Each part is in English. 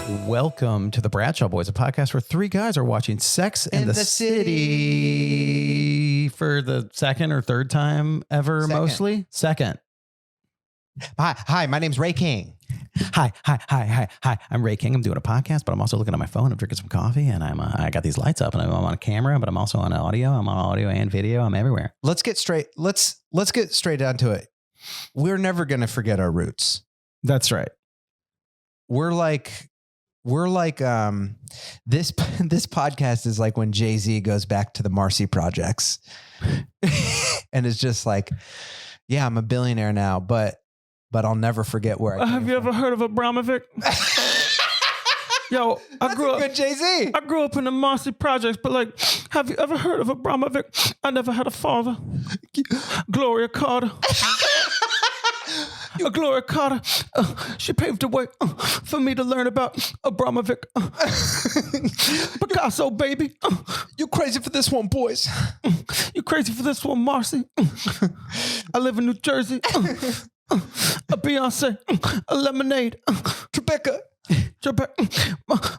Welcome to the Bradshaw Boys, a podcast where three guys are watching Sex and the City for the second or third time ever, mostly. Second. Hi, my name's Ray King. Hi. I'm Ray King. I'm doing a podcast, but I'm also looking at my phone. I'm drinking some coffee, and I got these lights up, and I'm on a camera, but I'm also on audio. I'm on audio and video. I'm everywhere. Let's get straight down to it. We're never going to forget our roots. That's right. We're like this podcast is like when Jay-Z goes back to the Marcy Projects and is just like, yeah, I'm a billionaire now, but I'll never forget where I came Have you ever heard of Abramovic? Yo, That's a good Jay-Z. I grew up in the Marcy Projects, but like, have you ever heard of Abramovic? I never had a father. Gloria Carter. Gloria Carter, she paved the way for me to learn about Abramovic. Picasso, baby. You crazy for this one, boys. You crazy for this one, Marcy. I live in New Jersey. A Beyonce, a Lemonade. Tribeca.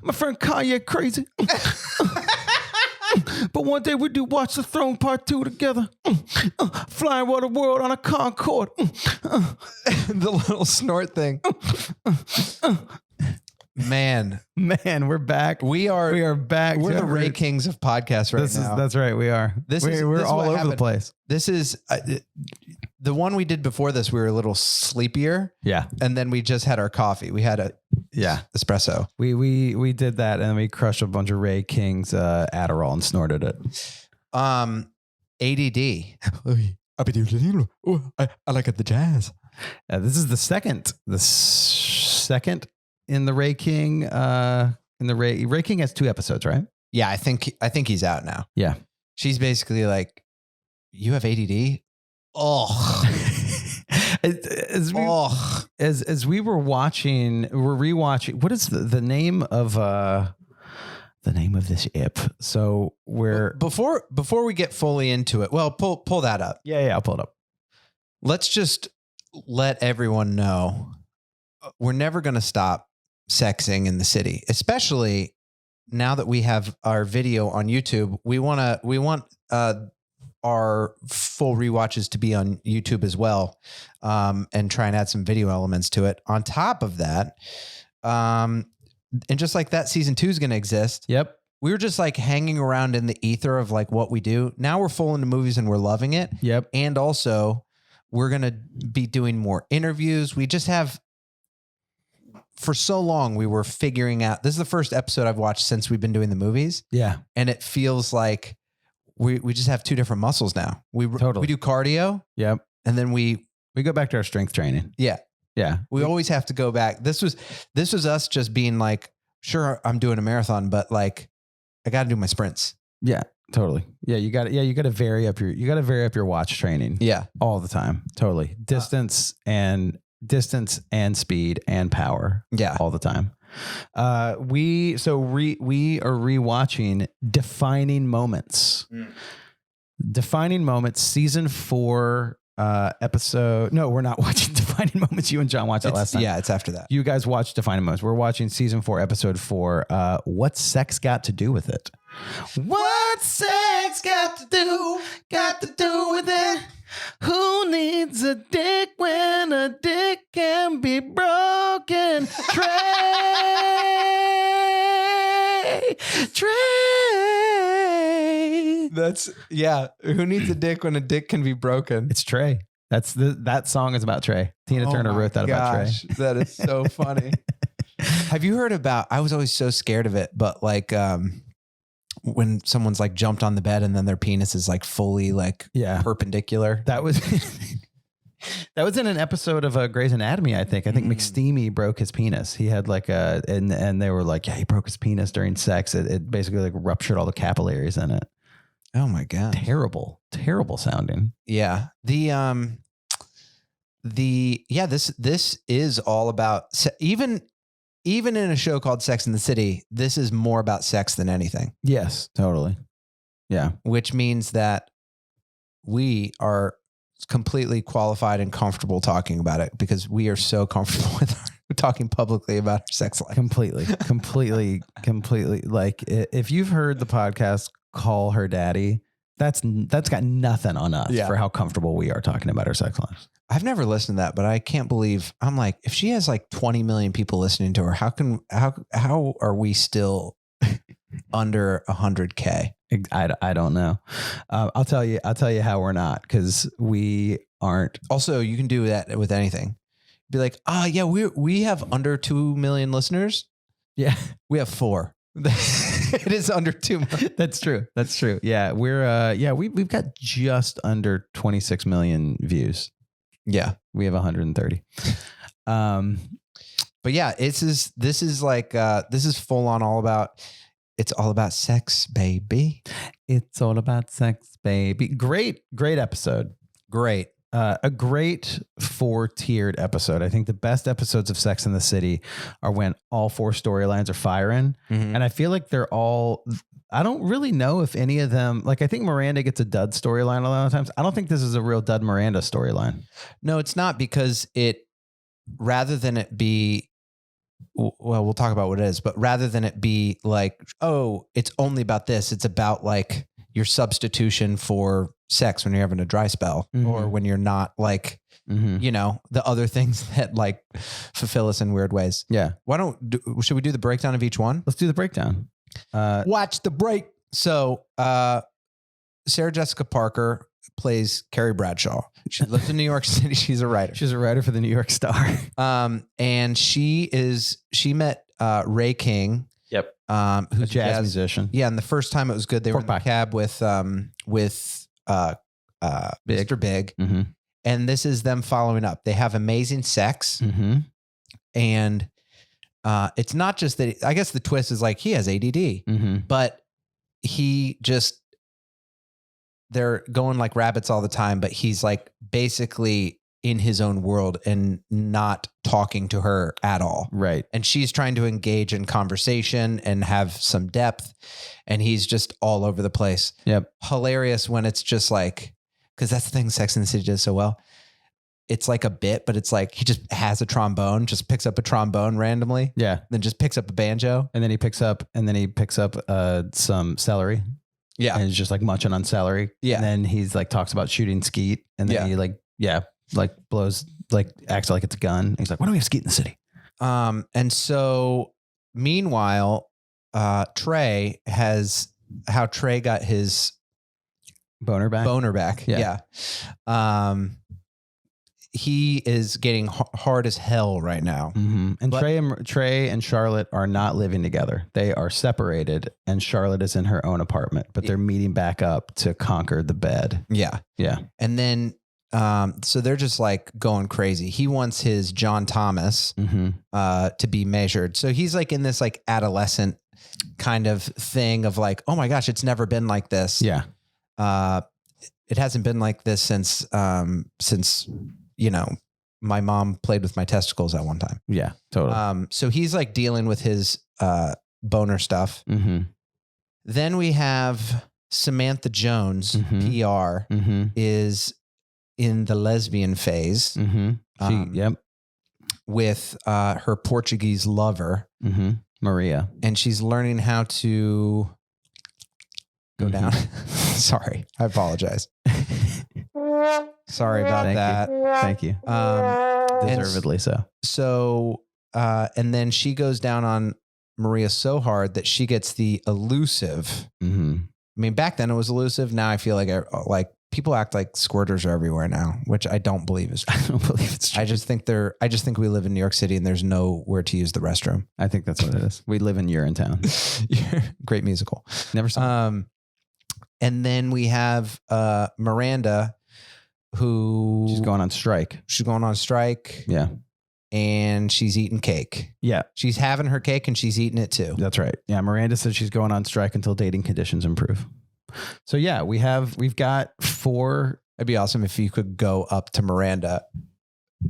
My friend Kanye crazy. But one day we do Watch the Throne Part 2 together. Flying around the world on a Concorde. The little snort thing. Man, we're back. We are back. We're the Ray Kings of podcasts now. That's right. We are. We're all over the place. This is the one we did before this. We were a little sleepier. Yeah. And then we just had our coffee. We had espresso. We did that, and we crushed a bunch of Ray King's Adderall and snorted it. ADD. I like it, the jazz. This is the second in the Ray King. Ray King has 2 episodes, right? Yeah, I think he's out now. Yeah, she's basically like, "You have ADD." Oh, as we were rewatching. What is the name of this IP? So before we get fully into it, well, pull that up. Yeah, I'll pull it up. Let's just let everyone know we're never going to stop sexing in the city, especially now that we have our video on YouTube. We want our full rewatches to be on YouTube as well, and try and add some video elements to it. On top of that, and just like that, season 2 is going to exist. Yep. We were just like hanging around in the ether of like what we do. Now we're full into movies and we're loving it. Yep. And also we're going to be doing more interviews. We just have, for so long, we were figuring out, this is the first episode I've watched since we've been doing the movies. Yeah. And it feels like we just have 2 different muscles now. We do cardio. Yep. And then we go back to our strength training. Yeah. Yeah. We always have to go back. This was us just being like, sure, I'm doing a marathon, but like, I got to do my sprints. Yeah, totally. Yeah. You got to vary up your watch training. Yeah. All the time. Totally. Distance and speed and power. Yeah. All the time. We are rewatching Defining Moments. Defining Moments, season 4 episode. No, we're not watching Defining Moments. You and John watched that last time. Yeah, it's after that. You guys watched Defining Moments. We're watching season 4, episode 4. What's sex got to do with it? What's sex got to do with it? Who needs a dick when a dick can be broken? Trey. That's, yeah. Who needs a dick when a dick can be broken? It's Trey. That song is about Trey. Tina Turner wrote that about Trey. That is so funny. Have you heard about, I was always so scared of it, but like, when someone's like jumped on the bed and then their penis is like fully like perpendicular. That was in an episode of Grey's Anatomy, I think. McSteamy broke his penis. He had like and they were like, yeah, he broke his penis during sex. It basically like ruptured all the capillaries in it. Oh my God. Terrible sounding. Yeah. This is all about even in a show called Sex and the City, this is more about sex than anything. Yes, totally. Yeah. Which means that we are completely qualified and comfortable talking about it because we are so comfortable with talking publicly about her sex life. Completely. Like if you've heard the podcast Call Her Daddy, that's got nothing on us for how comfortable we are talking about our sex lives. I've never listened to that, but I can't believe I'm like, if she has like 20 million people listening to her, how are we still under 100K? I don't know. I'll tell you how we're not, because we aren't. Also, you can do that with anything. Be like, we have under 2 million listeners. Yeah, we have 4. It is under 2 million. That's true. Yeah, we've got just under 26 million views. Yeah, we have 130. But yeah, this is full on it's all about sex, baby. It's all about sex, baby. Great episode. Great. A great 4-tiered episode. I think the best episodes of Sex and the City are when all 4 storylines are firing. Mm-hmm. And I feel like they're all, I don't really know if any of them, like I think Miranda gets a dud storyline a lot of times. I don't think this is a real dud Miranda storyline. No, it's not, because rather than it be, well, we'll talk about what it is, but rather than it be like, oh, it's only about this, it's about like your substitution for sex when you're having a dry spell, mm-hmm. or when you're not like, mm-hmm. The other things that like fulfill us in weird ways. Yeah. Should we do the breakdown of each one? Let's do the breakdown. Watch the break. So, Sarah Jessica Parker plays Carrie Bradshaw. She lives in New York City. She's a writer. She's a writer for the New York Star. And she met Ray King. Yep. Who's a jazz musician. Yeah. And the first time it was good. They were in the cab with Mr. Big. Mm-hmm. And this is them following up. They have amazing sex. Mm-hmm. And it's not just that, I guess the twist is like he has ADD, mm-hmm. but they're going like rabbits all the time, but he's like basically in his own world and not talking to her at all. Right. And she's trying to engage in conversation and have some depth, and he's just all over the place. Yep. Hilarious when it's just like, because that's the thing Sex and the City does so well. It's like a bit, but it's like he just has a trombone, just picks up a trombone randomly. Yeah. Then just picks up a banjo. And then he picks up some celery. Yeah. And he's just like munching on celery. Yeah. And then he's like talks about shooting skeet. And then he blows, like acts like it's a gun. And he's like, why don't we have skeet in the city? And so meanwhile, Trey got his boner back. Yeah. He is getting hard as hell right now. Mm-hmm. And Trey and Charlotte are not living together. They are separated, and Charlotte is in her own apartment, but they're meeting back up to conquer the bed. Yeah. Yeah. And then, so they're just like going crazy. He wants his John Thomas, mm-hmm. To be measured. So he's like in this like adolescent kind of thing of like, oh my gosh, it's never been like this. Yeah. It hasn't been like this since my mom played with my testicles at one time. Yeah, totally. So he's like dealing with his boner stuff. Mm-hmm. Then we have Samantha Jones, mm-hmm. PR, mm-hmm. is in the lesbian phase. Mm-hmm. With her Portuguese lover, mm-hmm. Maria. And she's learning how to go mm-hmm. down. Sorry, I apologize. Sorry about that. Thank you. Deservedly so. So, and then she goes down on Maria so hard that she gets the elusive. Mm-hmm. I mean, back then it was elusive. Now I feel like people act like squirters are everywhere now, which I don't believe is true. I don't believe it's true. I just think we live in New York City and there's nowhere to use the restroom. I think that's what it is. We live in Urinetown. Great musical. Never saw it. And then we have Miranda, who she's going on strike. Yeah. And she's eating cake. Yeah. She's having her cake and she's eating it too. That's right. Yeah. Miranda said she's going on strike until dating conditions improve. So yeah, we've got 4. It'd be awesome if you could go up to Miranda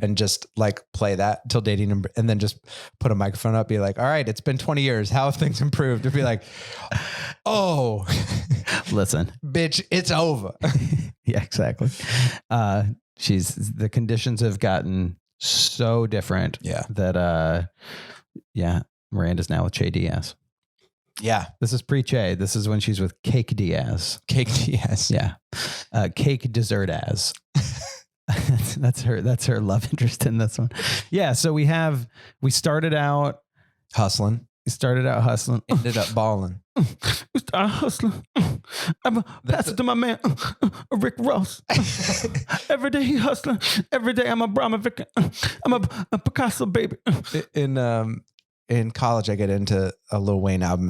and just like play that till dating and then just put a microphone up, be like, all right, it's been 20 years. How have things improved? It'd be like, oh, listen, bitch, it's over. Yeah, exactly. The conditions have gotten so different. Yeah. That Miranda's now with Che Diaz. Yeah. This is pre-Che. This is when she's with Cake Diaz. Cake Diaz. Yeah. Cake Dessert as. That's her love interest in this one. Yeah. So we started out hustling. Ended up balling. We started hustling. I'm pass it to my man, Rick Ross. Every day he hustling. Every day I'm a Brahma Vic. I'm a Picasso baby. In college, I get into a Lil Wayne album,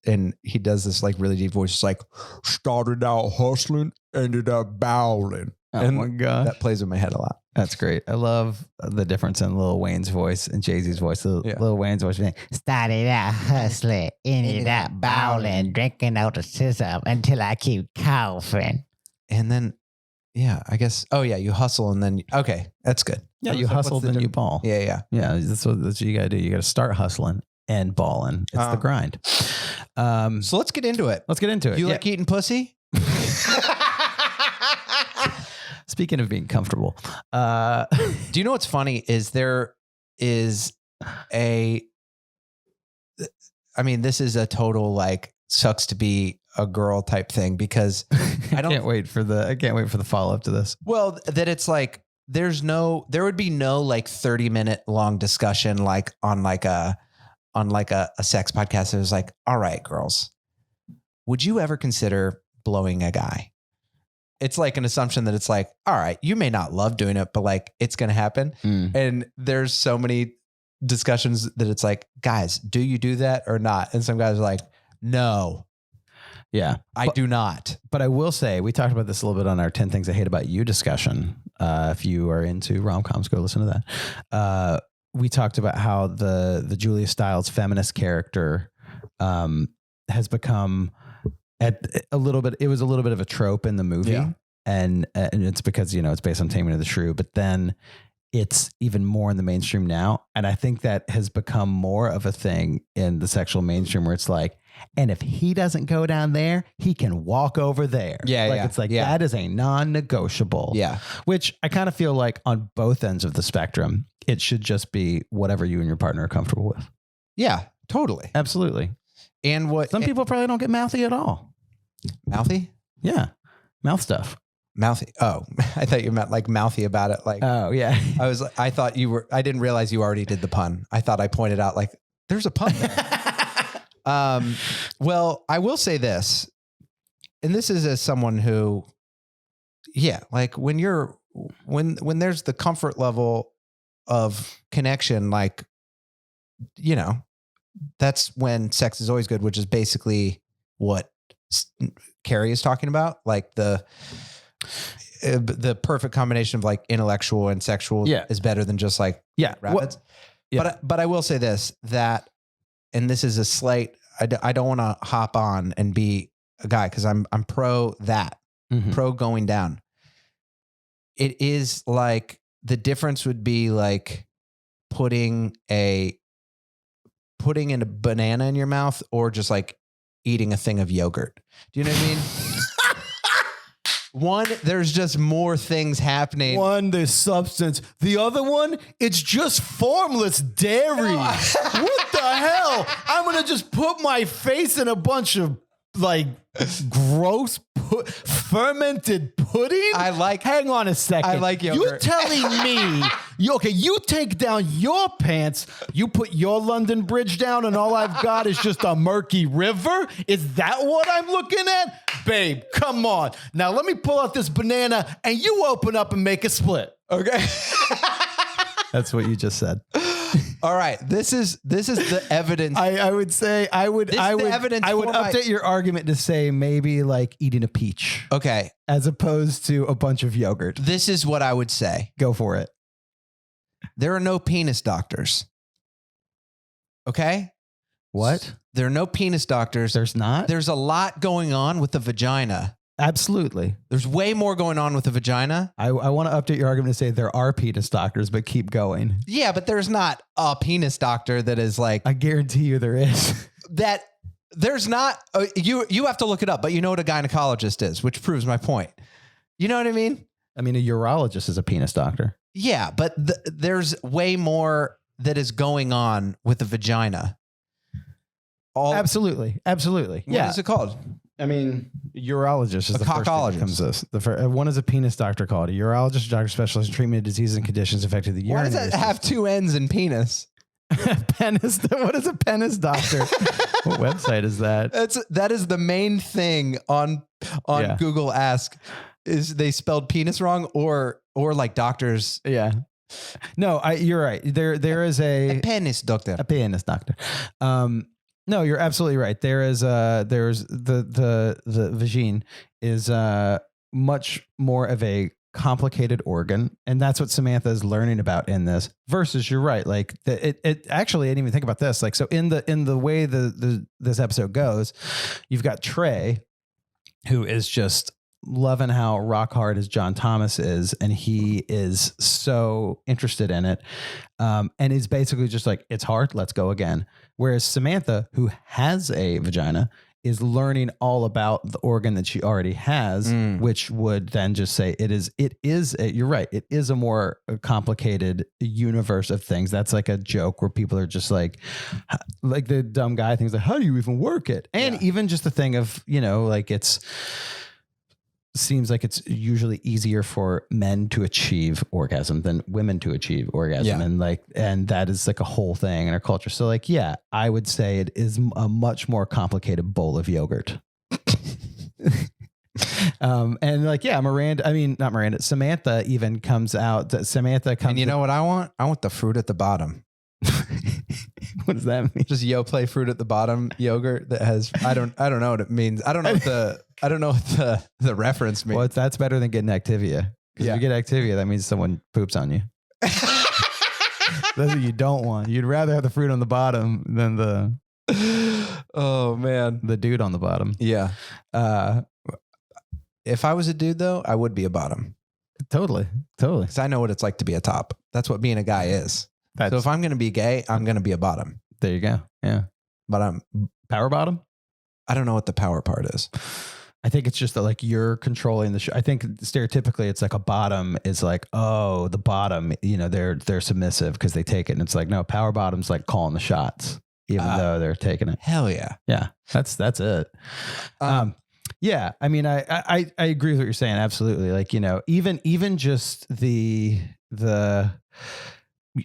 and he does this like really deep voice. It's like, started out hustling, ended up bowling. Oh my God. That plays in my head a lot. That's great. I love the difference in Lil Wayne's voice and Jay-Z's voice. Lil Wayne's voice being, started out hustling, ended up bowling, drinking out the scissor until I keep coughing. And then, I guess, you hustle and then, okay, that's good. Yeah, you hustle, then you ball. Yeah. Yeah, that's what you got to do. You got to start hustling and balling. It's the grind. So let's get into it. You like eating pussy? Speaking of being comfortable. Do you know what's funny is this is a total like sucks to be a girl type thing because I can't wait for the follow up to this. Well, that it's like, there would be no like 30-minute long discussion, like on a sex podcast. It was like, all right, girls, would you ever consider blowing a guy? It's like an assumption that it's like, all right, you may not love doing it, but like it's going to happen. And there's so many discussions that it's like, guys, do you do that or not? And some guys are like, no. Yeah, I do not. But I will say, we talked about this a little bit on our 10 Things I Hate About You discussion. If you are into rom-coms, go listen to that. We talked about how the Julia Stiles feminist character has become it was a little bit of a trope in the movie, and it's because it's based on Taming of the Shrew, but then it's even more in the mainstream now, and I think that has become more of a thing in the sexual mainstream where it's like, and if he doesn't go down there, he can walk over there. It's like that is a non-negotiable. Yeah, which I kind of feel like on both ends of the spectrum, it should just be whatever you and your partner are comfortable with. Yeah, totally, absolutely. And some people probably don't get mouthy at all. Mouthy? Yeah. Mouth stuff. Mouthy. Oh, I thought you meant like mouthy about it. Like, oh yeah. I didn't realize you already did the pun. I thought I pointed out like there's a pun there. Well, I will say this, and this is as someone who, like when there's the comfort level of connection, like, that's when sex is always good, which is basically what Carrie is talking about. Like the perfect combination of like intellectual and sexual is better than just like rabbits. But I will say this, that, and this is a slight, I don't want to hop on and be a guy, because I'm pro that, pro going down. It is like, the difference would be like putting in a banana in your mouth or just like eating a thing of yogurt. Do you know what I mean? One, there's just more things happening. One, there's substance. The other one, it's just formless dairy. What the hell? I'm going to just put my face in a bunch of like gross fermented pudding? Hang on a second. I like yogurt. You telling me, you take down your pants, you put your London Bridge down, and all I've got is just a murky river? Is that what I'm looking at? Babe, come on. Now let me pull out this banana and you open up and make a split. Okay. That's what you just said. All right. This is the evidence. I would say I would update your argument to say maybe like eating a peach. Okay. As opposed to a bunch of yogurt. This is what I would say. Go for it. There are no penis doctors. Okay? What? There are no penis doctors. There's not? There's a lot going on with the vagina. Absolutely. There's way more going on with the vagina. I want to update your argument to say there are penis doctors, but keep going. Yeah, but there's not a penis doctor that is like... I guarantee you there is. That there's not... you have to look it up, but you know what a gynecologist is, which proves my point. You know what I mean? I mean, a urologist is a penis doctor. Yeah, but there's way more that is going on with the vagina. Absolutely. What is it called? I mean, urologist is A the first thing that cockologist. comes this. One is a penis doctor called a urologist, doctor specialist in treatment of diseases and conditions affecting the Why urinary does that system. have two N's in penis? Penis? What is a penis doctor? What website is that? That is the main thing on Yeah. Google Ask. Is they spelled penis wrong or like doctors? Yeah. No, you're right. There is a Penis doctor. penis doctor. No, you're absolutely right. There's the vagine is much more of a complicated organ, and that's what Samantha is learning about in this. Versus, you're right. Like it actually, I didn't even think about this. Like, so in the way this episode goes, you've got Trey, who is just loving how rock hard as John Thomas is, and he is so interested in it, and he's basically just like, it's hard, let's go again. Whereas Samantha, who has a vagina, is learning all about the organ that she already has, which would then just say you're right, it is a more complicated universe of things. That's like a joke where people are just like the dumb guy things like, how do you even work it? And even just the thing of, like seems like it's usually easier for men to achieve orgasm than women to achieve orgasm. Yeah. And that is like a whole thing in our culture. So like, yeah, I would say it is a much more complicated bowl of yogurt. And like, yeah, not Miranda, Samantha even comes out And you know what I want? I want the fruit at the bottom. What does that mean? Just Yoplait fruit at the bottom yogurt that has I don't know what it means. I don't know what the reference means. Well, that's better than getting Activia. Because if you get Activia, that means someone poops on you. That's what you don't want. You'd rather have the fruit on the bottom than the dude on the bottom. Yeah. If I was a dude though, I would be a bottom. Totally. Because I know what it's like to be a top. That's what being a guy is. So if I'm going to be gay, I'm going to be a bottom. There you go. Yeah. But I'm power bottom. I don't know what the power part is. I think it's just that like you're controlling the show. I think stereotypically it's like a bottom is like, oh, the bottom, they're submissive because they take it. And it's like, no, power bottom's like calling the shots, even though they're taking it. Hell yeah. Yeah. That's it. Yeah. I mean, I agree with what you're saying. Absolutely. Like, even just the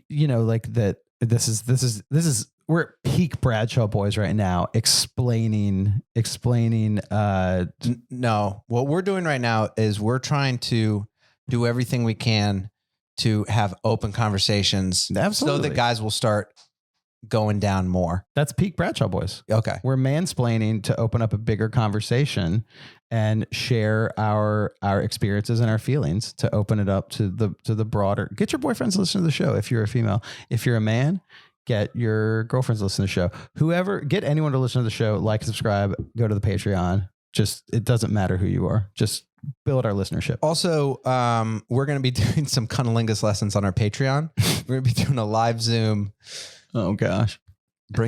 like that this is we're at peak Bradshaw Boys right now explaining no, what we're doing right now is we're trying to do everything we can to have open conversations. Absolutely. So that guys will start going down more. That's peak Bradshaw Boys. Okay. We're mansplaining to open up a bigger conversation and share our experiences and our feelings to open it up to the broader. Get your boyfriends to listen to the show if you're a female. If you're a man, get your girlfriends to listen to the show. Get anyone to listen to the show, like, subscribe, go to the Patreon. It doesn't matter who you are. Just build our listenership. Also, we're going to be doing some cunnilingus lessons on our Patreon. We're going to be doing a live Zoom. Oh gosh. I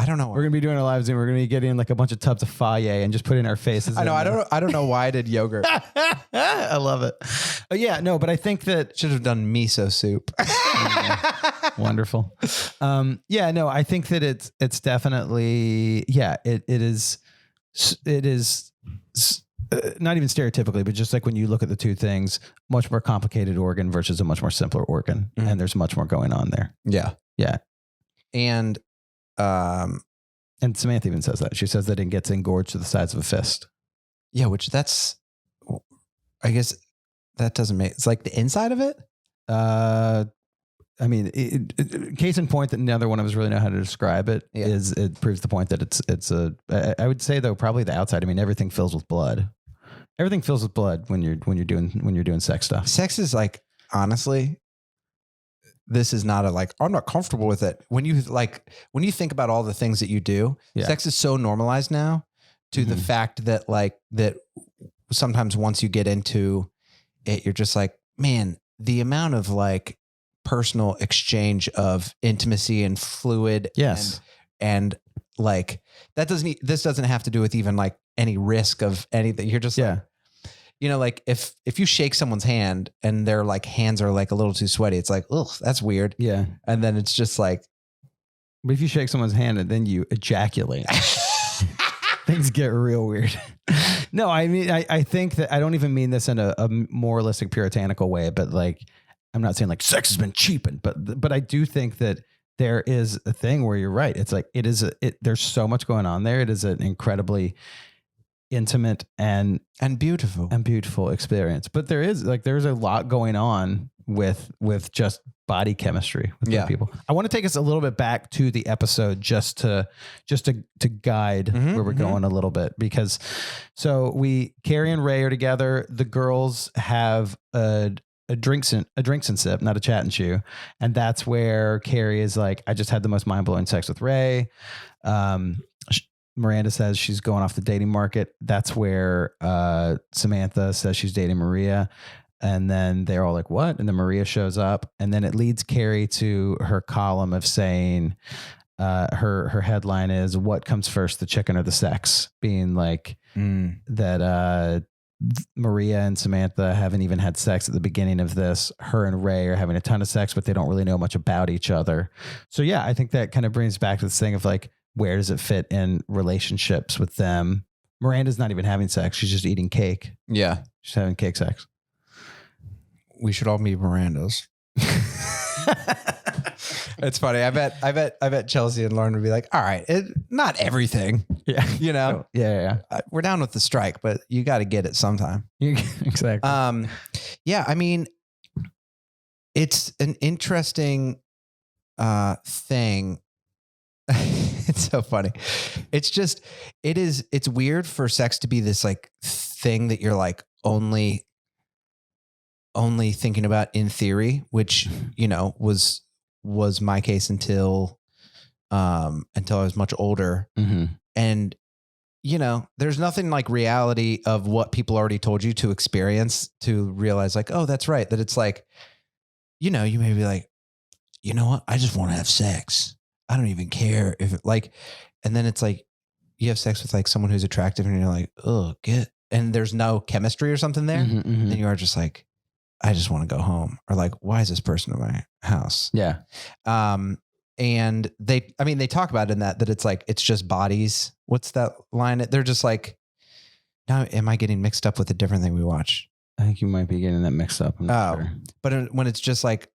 don't know. We're going to be doing a live Zoom. We're going to be getting like a bunch of tubs of Faye and just put in our faces. I know. I don't know why I did yogurt. I love it. Yeah, no, but I think that should have done miso soup. Wonderful. Yeah, no, I think that it's definitely, yeah, it is not even stereotypically, but just like when you look at the two things, much more complicated organ versus a much more simpler organ. Mm-hmm. And there's much more going on there. Yeah. Yeah. And Samantha even says that. She says that it gets engorged to the size of a fist. Yeah, I guess that doesn't make, it's like the inside of it. I mean, case in point that neither one of us really know how to describe it is it proves the point that I would say though, probably the outside. I mean, everything fills with blood. Everything fills with blood when you're doing sex stuff. Sex is like, honestly, this is not I'm not comfortable with it. When you think about all the things that you do, sex is so normalized now to the fact that that sometimes once you get into it, you're just like, man, the amount of personal exchange of intimacy and fluid. Yes. And this doesn't have to do with even any risk of anything. You're just you know, like if you shake someone's hand and their like hands are like a little too sweaty, it's like, ugh, that's weird. Yeah. And then it's just like, But if you shake someone's hand and then you ejaculate, things get real weird. No, I mean, I think that I don't even mean this in a moralistic, puritanical way, but like, I'm not saying like sex has been cheapened, but I do think that there is a thing where you're right. It's like, there's so much going on there. It is an incredibly intimate and beautiful experience. But there's a lot going on with just body chemistry with people. I want to take us a little bit back to the episode just to guide where we're going a little bit, because Carrie and Ray are together. The girls have a drinks and sip, not a chat and chew. And that's where Carrie is like, I just had the most mind-blowing sex with Ray. Miranda says she's going off the dating market. That's where Samantha says she's dating Maria. And then they're all like, what? And then Maria shows up. And then it leads Carrie to her column of saying, her headline is, what comes first, the chicken or the sex? Being like that Maria and Samantha haven't even had sex at the beginning of this. Her and Ray are having a ton of sex, but they don't really know much about each other. So yeah, I think that kind of brings back to this thing of like, where does it fit in relationships with them? Miranda's not even having sex. She's just eating cake. Yeah. She's having cake sex. We should all be Mirandas. It's funny. I bet Chelsea and Lauren would be like, all right, not everything. Yeah. You know? Yeah. We're down with the strike, but you got to get it sometime. Exactly. Yeah. I mean, it's an interesting thing. It's so funny. It's weird for sex to be this like thing that you're like only thinking about in theory, which, you know, was my case until I was much older. Mm-hmm. And, you know, there's nothing like reality of what people already told you to experience to realize like, oh, that's right. That it's like, you know, you may be like, you know what? I just want to have sex. I don't even care if it, like, and then it's like, you have sex with like someone who's attractive and you're like, oh, and there's no chemistry or something there. Mm-hmm, mm-hmm. Then you are just like, I just want to go home, or like, why is this person in my house? Yeah. And they talk about it in that it's like, it's just bodies. What's that line? They're just like, now, am I getting mixed up with a different thing we watched? I think you might be getting that mixed up. I'm not sure. But when it's just like,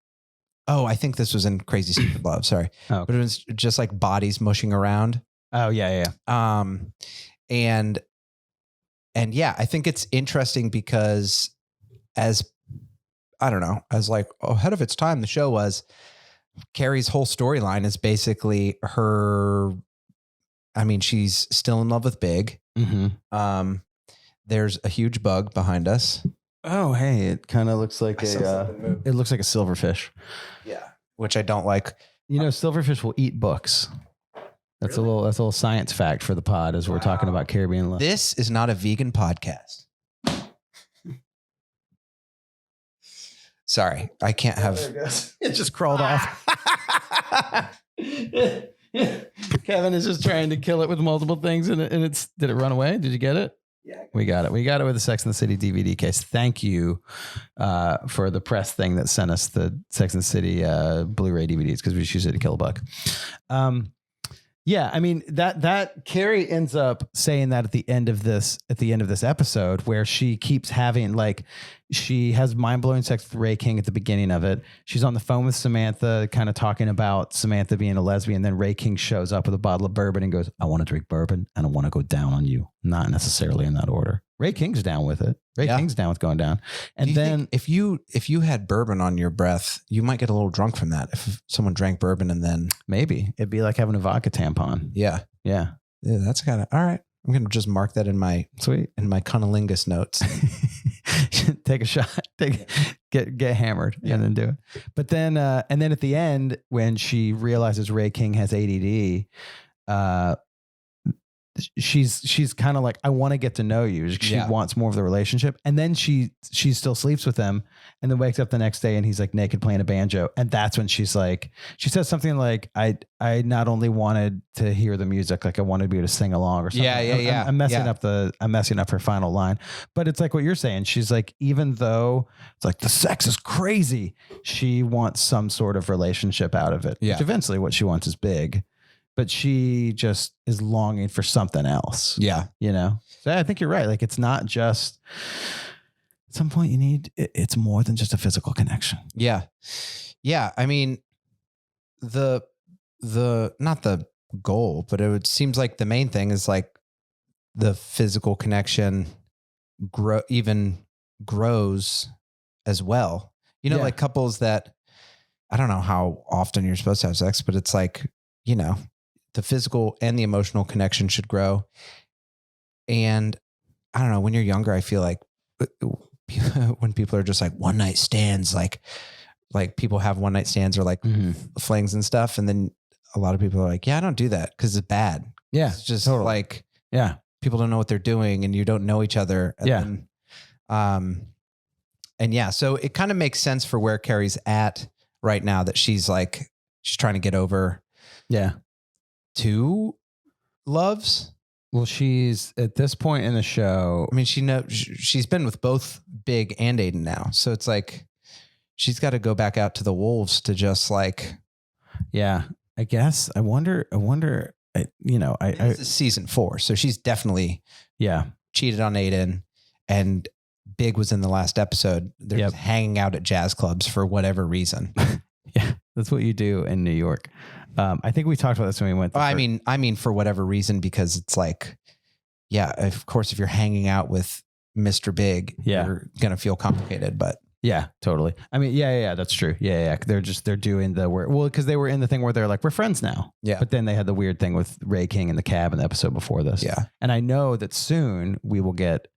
oh, I think this was in Crazy Stupid Love. Sorry. Oh, okay. But it was just like bodies mushing around. Oh yeah. And yeah, I think it's interesting because as like ahead of its time, the show was, Carrie's whole storyline is basically her. I mean, she's still in love with Big. Mm-hmm. There's a huge bug behind us. Oh, hey, it kind of looks like it looks like a silverfish. Yeah. Which I don't like. You know, silverfish will eat books. That's really? That's a little science fact for the pod as we're talking about Caribbean love. This is not a vegan podcast. Sorry, I can't have. There it goes. It just crawled off. Kevin is just trying to kill it with multiple things, and did it run away? Did you get it? Yeah, we got it. We got it with the Sex and the City DVD case. Thank you for the press thing that sent us the Sex and the City Blu-ray DVDs, because we just used it to kill a buck. Yeah, I mean that Carrie ends up saying that at the end of this episode, where she keeps having like, she has mind-blowing sex with Ray King at the beginning of it. She's on the phone with Samantha, kind of talking about Samantha being a lesbian. Then Ray King shows up with a bottle of bourbon and goes, I want to drink bourbon and I want to go down on you. Not necessarily in that order. Ray King's down with it. Ray King's down with going down. And then if you had bourbon on your breath, you might get a little drunk from that. If someone drank bourbon and then maybe it'd be like having a vodka tampon. Yeah. That's kind of all right. I'm going to just mark that in my cunnilingus notes. Take a shot, get hammered, and then do it. But then, and then at the end, when she realizes Ray King has ADD, she's kind of like, I want to get to know you. She wants more of the relationship. And then she still sleeps with him and then wakes up the next day and he's like naked playing a banjo. And that's when she's like, she says something like, I not only wanted to hear the music, like I wanted to be able to sing along or something. Yeah. I'm messing up her final line, but it's like what you're saying. She's like, even though it's like the sex is crazy, she wants some sort of relationship out of it. Yeah. Which eventually what she wants is big. But she just is longing for something else. Yeah. You know? So I think you're right. Like, it's not just at some point it's more than just a physical connection. Yeah. Yeah. I mean, not the goal, but it seems like the main thing is like the physical connection grows as well. You know, like couples that, I don't know how often you're supposed to have sex, but it's like, you know, the physical and the emotional connection should grow. And I don't know, when you're younger, I feel like when people are just like one night stands, like people have one night stands or like flings and stuff. And then a lot of people are like, yeah, I don't do that because it's bad. Yeah. It's just like, people don't know what they're doing and you don't know each other. And then, and yeah, so it kind of makes sense for where Carrie's at right now, that she's trying to get over two loves. Well, she's at this point in the show. I mean, she's been with both Big and Aiden now. So it's like, she's got to go back out to the wolves to just like, I guess. I wonder, this is season 4. So she's definitely cheated on Aiden, and Big was in the last episode. They're just hanging out at jazz clubs for whatever reason. Yeah. That's what you do in New York. I think we talked about this when we went. I mean, for whatever reason, because it's like, of course, if you're hanging out with Mr. Big, you're going to feel complicated, but yeah, totally. I mean, that's true. Yeah. They're doing the work. Well, because they were in the thing where they're like, we're friends now. Yeah. But then they had the weird thing with Ray King in the cab in the episode before this. Yeah. And I know that soon we will get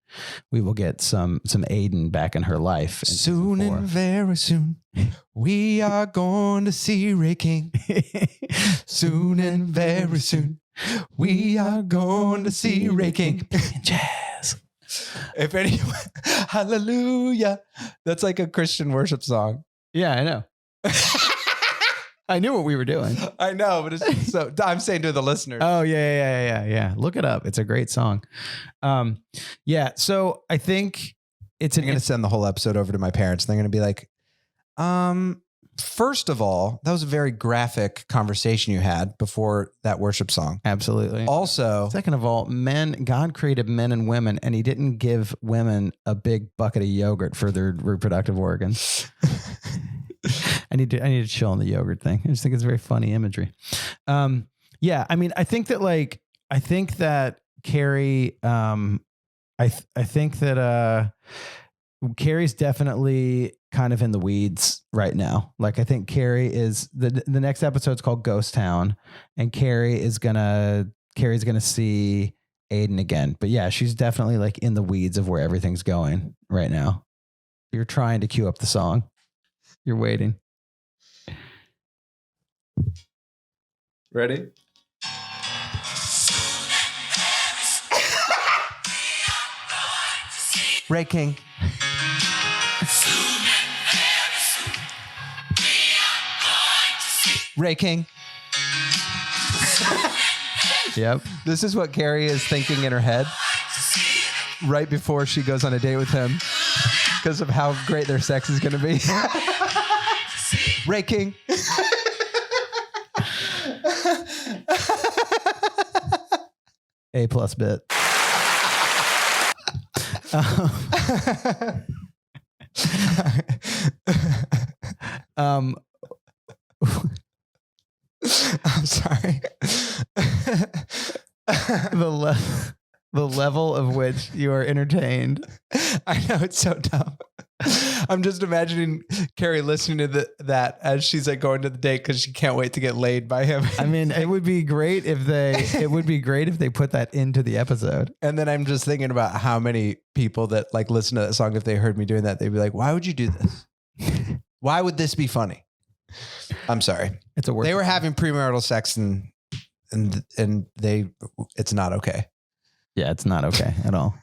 some Aiden back in her life. Soon and very soon, we are going to see Ray King. Soon and very soon, we are going to see Ray King. Jazz. If anyone, hallelujah. That's like a Christian worship song. Yeah, I know. I knew what we were doing. I know, but it's so, I'm saying to the listeners. Oh, yeah. Look it up. It's a great song. So I think I'm going to send the whole episode over to my parents. And they're going to be like, first of all, that was a very graphic conversation you had before that worship song. Absolutely. Also, second of all, God created men and women, and he didn't give women a big bucket of yogurt for their reproductive organs. I need to chill on the yogurt thing. I just think it's very funny imagery. I mean, I think that Carrie, I think that Carrie's definitely kind of in the weeds right now. Like, I think Carrie is the next episode's called Ghost Town, and Carrie's gonna see Aiden again. But yeah, she's definitely like in the weeds of where everything's going right now. You're trying to cue up the song. You're waiting. Ready? Ray King. Ray King. Yep. This is what Carrie is thinking in her head right before she goes on a date with him because of how great their sex is going to be. Ray King. A+ bit. I'm sorry. The level of which you are entertained. I know, it's so dumb. I'm just imagining Carrie listening to that as she's like going to the date because she can't wait to get laid by him. I mean, it would be great if they put that into the episode. And then I'm just thinking about how many people that like listen to that song, if they heard me doing that, they'd be like, why would you do this? Why would this be funny? I'm sorry. It's a work. They were having premarital sex and it's not okay. Yeah, it's not okay at all.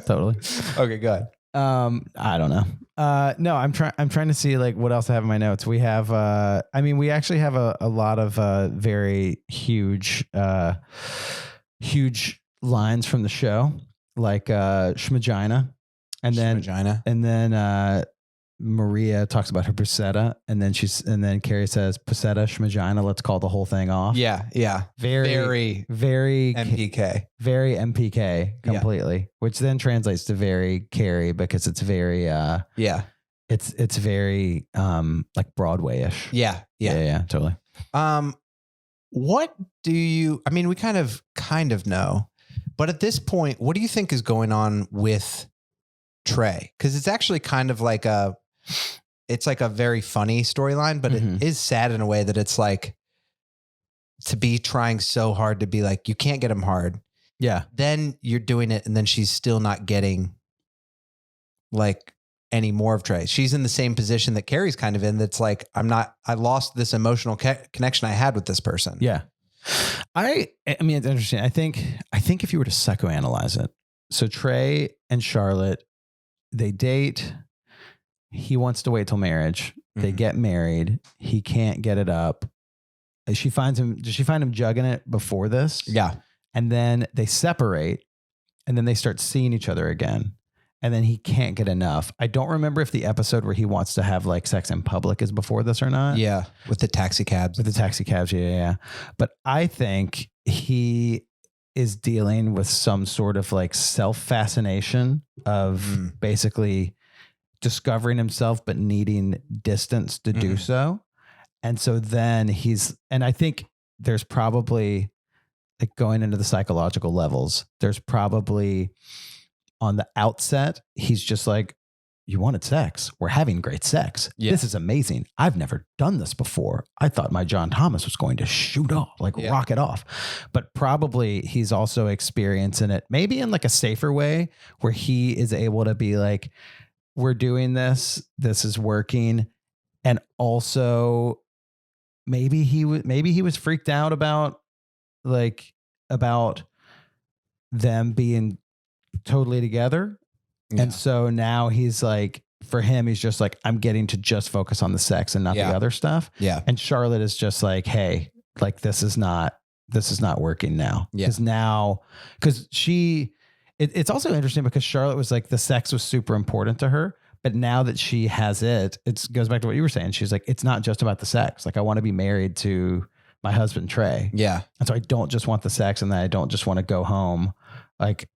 Totally. Okay, go ahead. I don't know. No, I'm trying to see like what else I have in my notes. We have, we actually have a lot of very huge lines from the show, like Schmagina, and then Maria talks about her puseta, and then Carrie says puseta Schmagina. Let's call the whole thing off. Yeah. Very MPK. very MPK completely, which then translates to very Carrie because it's very it's very like Broadway-ish. Yeah, totally. What do you? I mean, we kind of know, but at this point, what do you think is going on with Trey? Because it's actually kind of like it's like a very funny storyline, but it is sad in a way that it's like to be trying so hard to be like, you can't get him hard. Yeah. Then you're doing it. And then she's still not getting like any more of Trey. She's in the same position that Carrie's kind of in. That's like, I lost this emotional connection I had with this person. Yeah. I mean, it's interesting. I think if you were to psychoanalyze it, so Trey and Charlotte, they date. He wants to wait till marriage. They get married. He can't get it up. Does she find him jugging it before this? Yeah. And then they separate and then they start seeing each other again. And then he can't get enough. I don't remember if the episode where he wants to have like sex in public is before this or not. Yeah. With the taxi cabs. Yeah. But I think he is dealing with some sort of like self-fascination of basically discovering himself, but needing distance to do so. And so then and I think there's probably like going into the psychological levels, there's probably on the outset, he's just like, you wanted sex. We're having great sex. Yeah. This is amazing. I've never done this before. I thought my John Thomas was going to shoot off, rock it off. But probably he's also experiencing it maybe in like a safer way where he is able to be like, we're doing this. This is working. And also maybe he was freaked out about them being totally together. Yeah. And so now he's like, for him, he's just like, I'm getting to just focus on the sex and not the other stuff. Yeah. And Charlotte is just like, hey, like, this is not working now. Yeah. Because it's also interesting because Charlotte was like, the sex was super important to her. But now that she has it goes back to what you were saying. She's like, it's not just about the sex. Like, I want to be married to my husband, Trey. Yeah. And so I don't just want the sex and then I don't just want to go home. Like,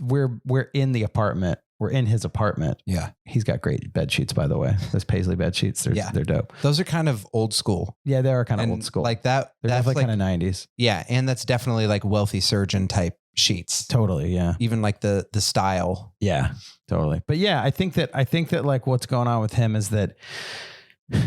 we're in the apartment. We're in his apartment. Yeah. He's got great bed sheets, by the way. Those Paisley bed sheets, they're dope. Those are kind of old school. Yeah, they are kind of old school. Like that. They're that's definitely like, kind of 90s. Yeah. And that's definitely like wealthy surgeon type sheets. Totally. Yeah. Even like the style. Yeah, totally. But yeah, I think that like what's going on with him is that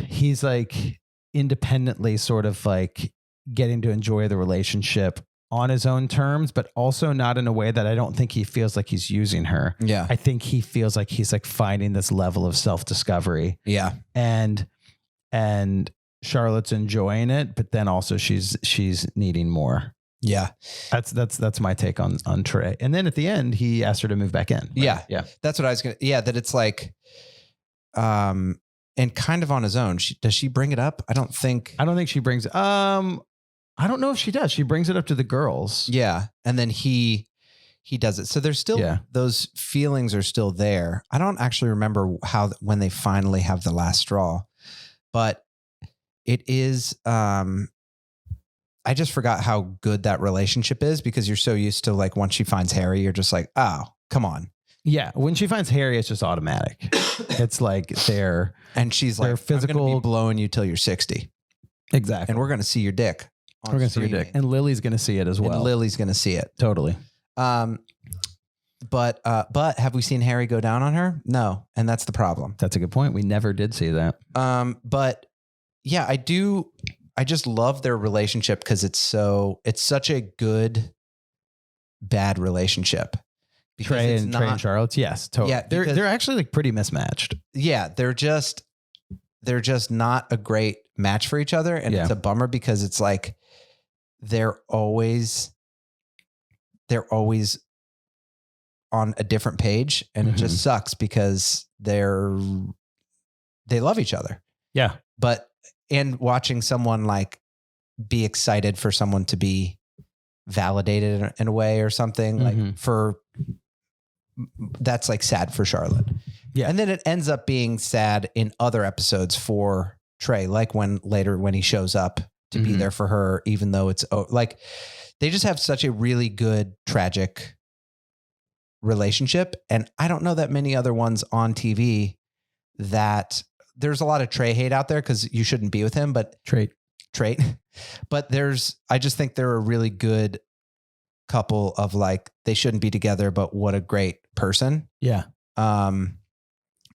he's like independently sort of like getting to enjoy the relationship on his own terms, but also not in a way that I don't think he feels like he's using her. Yeah. I think he feels like he's like finding this level of self-discovery. Yeah. And Charlotte's enjoying it, but then also she's needing more. Yeah. That's my take on Trey. And then at the end, he asked her to move back in. Right? Yeah. Yeah. That's what I was going to, that it's like, and kind of on his own. Does she bring it up? I don't think she brings, I don't know if she does. She brings it up to the girls. Yeah. And then he does it. So there's still, those feelings are still there. I don't actually remember when they finally have the last straw, but it is, I just forgot how good that relationship is because you're so used to like, once she finds Harry, you're just like, oh, come on. Yeah. When she finds Harry, it's just automatic. It's like and she's like, physical, I'm gonna be blowing you till you're 60. Exactly. And we're going to see your dick. We're going to see your dick. And Lily's going to see it as well. And Lily's going to see it. Totally. But have we seen Harry go down on her? No. And that's the problem. That's a good point. We never did see that. But yeah, I just love their relationship because it's such a good, bad relationship. Trey and Charlotte's. Yes, totally. Yeah, they're actually like pretty mismatched. Yeah. They're just not a great match for each other. And it's a bummer because it's like, they're always on a different page, and it just sucks because they love each other. Yeah. But, and watching someone like be excited for someone to be validated in a way or something like that's like sad for Charlotte. Yeah. And then it ends up being sad in other episodes for Trey, like when he shows up to be there for her, even though it's like, they just have such a really good, tragic relationship. And I don't know that many other ones on TV that there's a lot of Trey hate out there because you shouldn't be with him, but Trait. But I just think they're a really good couple of like, they shouldn't be together, but what a great person. Yeah. And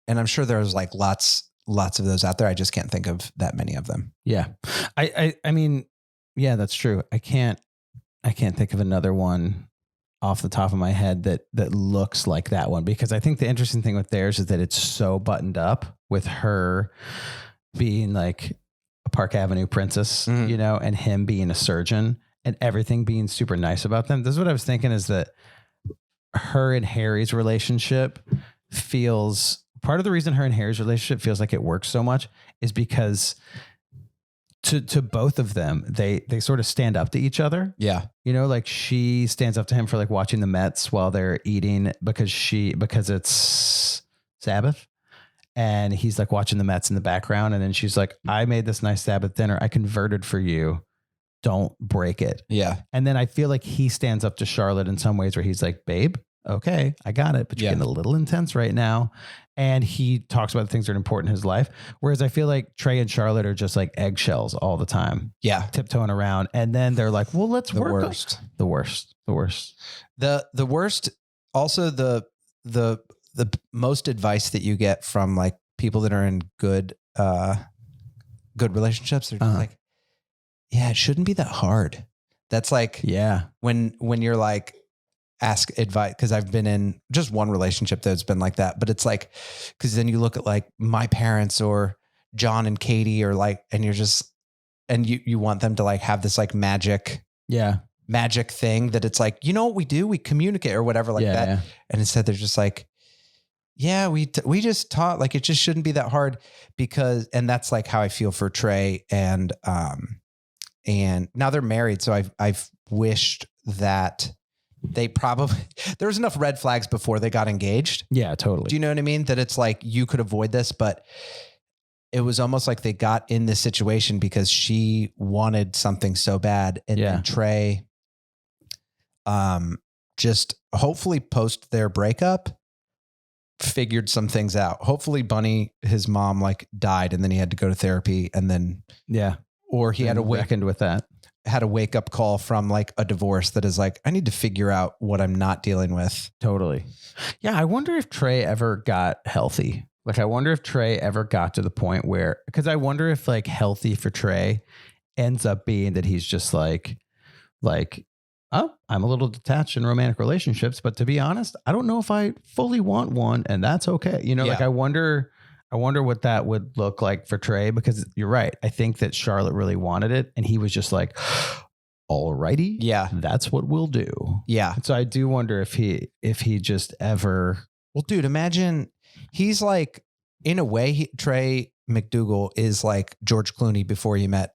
I'm sure there's like lots of those out there. I just can't think of that many of them. Yeah. I mean, yeah, that's true. I can't think of another one off the top of my head that looks like that one, because I think the interesting thing with theirs is that it's so buttoned up with her being like a Park Avenue princess, you know, and him being a surgeon and everything being super nice about them. This is what I was thinking, is that her and Harry's relationship feels, part of the reason her and Harry's relationship feels like it works so much is because to both of them, they sort of stand up to each other. Yeah. You know, like she stands up to him for like watching the Mets while they're eating because it's Sabbath. And he's like watching the Mets in the background. And then she's like, I made this nice Sabbath dinner. I converted for you. Don't break it. Yeah. And then I feel like he stands up to Charlotte in some ways where he's like, babe, okay, I got it. But you're getting a little intense right now. And he talks about the things that are important in his life. Whereas I feel like Trey and Charlotte are just like eggshells all the time. Yeah. Tiptoeing around. And then they're like, well, let's The work. worst. The worst. The worst. Also the most advice that you get from like people that are in good relationships. They're just like, yeah, it shouldn't be that hard. That's like, Yeah. when you're like, ask advice, because I've been in just one relationship that's been like that, but it's like, because then you look at like my parents or John and Katie, or like, and you're just, and you want them to like have this like magic thing that it's like, you know what we do? We communicate or whatever like that. Yeah. And instead they're just like, yeah, we just taught, like, it just shouldn't be that hard, because, and that's like how I feel for Trey and now they're married. So I've wished that they probably, there was enough red flags before they got engaged. Yeah, totally. Do you know what I mean? That it's like, you could avoid this, but it was almost like they got in this situation because she wanted something so bad. And then Trey, just hopefully post their breakup, figured some things out. Hopefully Bunny, his mom, like died and then he had to go to therapy, and then, or he had to reckoned with that. Had a wake up call from like a divorce that is like, I need to figure out what I'm not dealing with. Totally. Yeah. I wonder if Trey ever got healthy. Like, I wonder if Trey ever got to the point where, because I wonder if like healthy for Trey ends up being that he's just like, oh, I'm a little detached in romantic relationships, but to be honest, I don't know if I fully want one, and that's okay. You know, like I wonder what that would look like for Trey, because you're right. I think that Charlotte really wanted it, and he was just like, alrighty. Yeah. That's what we'll do. Yeah. So I do wonder if he just ever. Well, dude, imagine he's like, in a way, Trey McDougal is like George Clooney before you met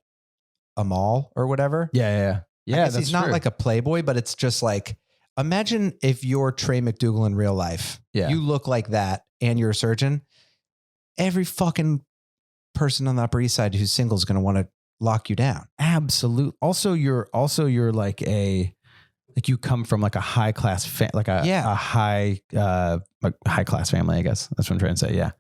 Amal or whatever. Yeah. That's he's not like a playboy, but it's just like, imagine if you're Trey McDougal in real life. Yeah. You look like that and you're a surgeon. Every fucking person on the Upper East Side who's single is going to want to lock you down. Absolutely. Also, you're like you come from like a high class, a high class family, I guess. That's what I'm trying to say. Yeah.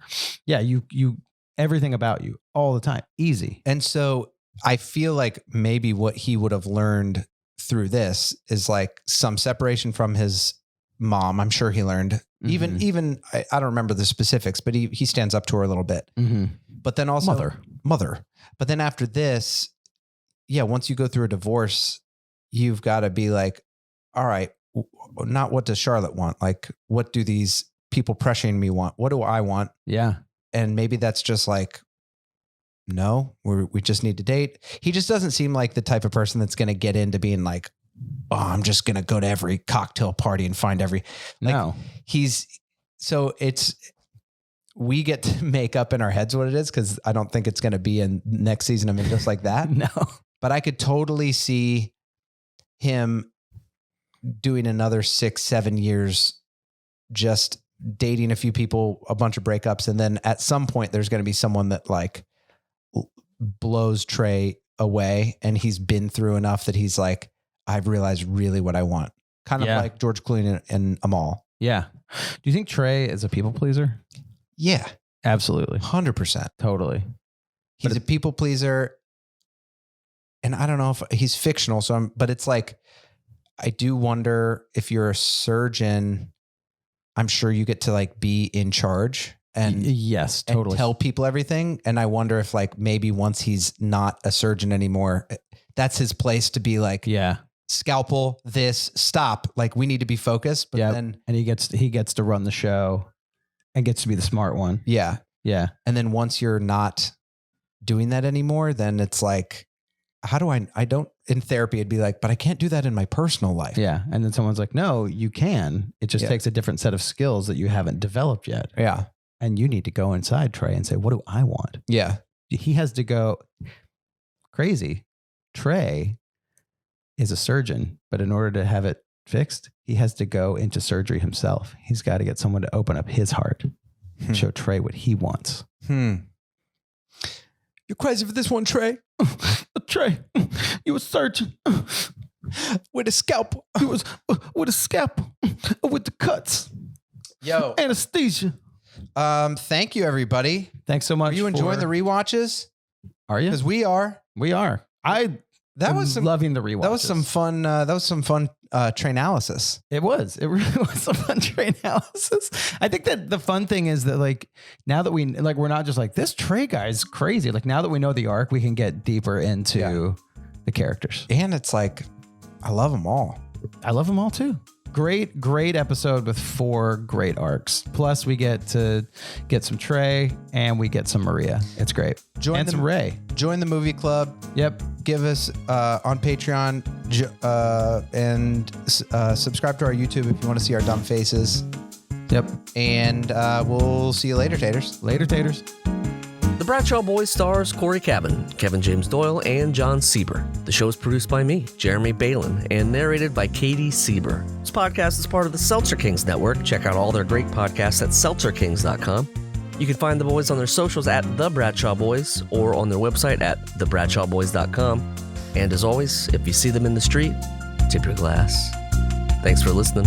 Yeah. You, everything about you all the time. Easy. And so I feel like maybe what he would have learned through this is like some separation from his mom. I'm sure he learned even I don't remember the specifics, but he stands up to her a little bit, but then also mother. But then after this, once you go through a divorce, you've got to be like, all right, not what does Charlotte want? Like, what do these people pressuring me want? What do I want? Yeah. And maybe that's just like, no, we just need to date. He just doesn't seem like the type of person that's going to get into being like oh, I'm just going to go to every cocktail party and find every, No. We get to make up in our heads what it is, because I don't think it's going to be in next season. I mean, just like that. No. But I could totally see him doing another 6-7 years, just dating a few people, a bunch of breakups. And then at some point there's going to be someone that like blows Trey away, and he's been through enough that he's like, I've realized really what I want. Kind of like George Clooney and Amal. Yeah. Do you think Trey is a people pleaser? Yeah, Absolutely. 100%. Totally. He's a people pleaser. And I don't know if he's fictional. But it's like, I do wonder if you're a surgeon, I'm sure you get to like be in charge and yes, totally. and tell people everything. And I wonder if like maybe once he's not a surgeon anymore, that's his place to be like, scalpel this, stop. Like we need to be focused. But then, and he gets to run the show and gets to be the smart one. Yeah. Yeah. And then once you're not doing that anymore, then it's like, how do I don't, in therapy, it'd be like, but I can't do that in my personal life. Yeah. And then someone's like, no, you can. It just takes a different set of skills that you haven't developed yet. Yeah. And you need to go inside Trey and say, what do I want? Yeah. He has to go crazy. Trey is a surgeon, but in order to have it fixed, he has to go into surgery himself. He's got to get someone to open up his heart and show Trey what he wants. You're crazy for this one, Trey. Trey, you a surgeon. With a scalpel. You was with a scalpel. With the cuts. Yo. Anesthesia. Thank you, everybody. Thanks so much. Are you enjoying the rewatches? Are you? Because we are. We are. Loving the rewatches. That was some fun. Trainalysis. It was. It really was some fun Trainalysis. I think that the fun thing is that like now that we like we're not just like this Trey guy's crazy. Like now that we know the arc, we can get deeper into the characters. And it's like I love them all. I love them all too. Great episode with 4 great arcs. Plus we get to get some Trey and we get some Maria. It's great. Some Ray. Join the movie club. Yep. Give us on Patreon and subscribe to our YouTube if you want to see our dumb faces. Yep. And we'll see you later, taters. Later, taters. The Bradshaw Boys stars Cory Cavin, Kevin James Doyle, and Jon Sieber. The show is produced by me, Jeremy Balon, and narrated by Katie Sieber. This podcast is part of the Seltzer Kings Network. Check out all their great podcasts at seltzerkings.com. You can find the boys on their socials at The Bradshaw Boys or on their website at thebradshawboys.com. And as always, if you see them in the street, tip your glass. Thanks for listening.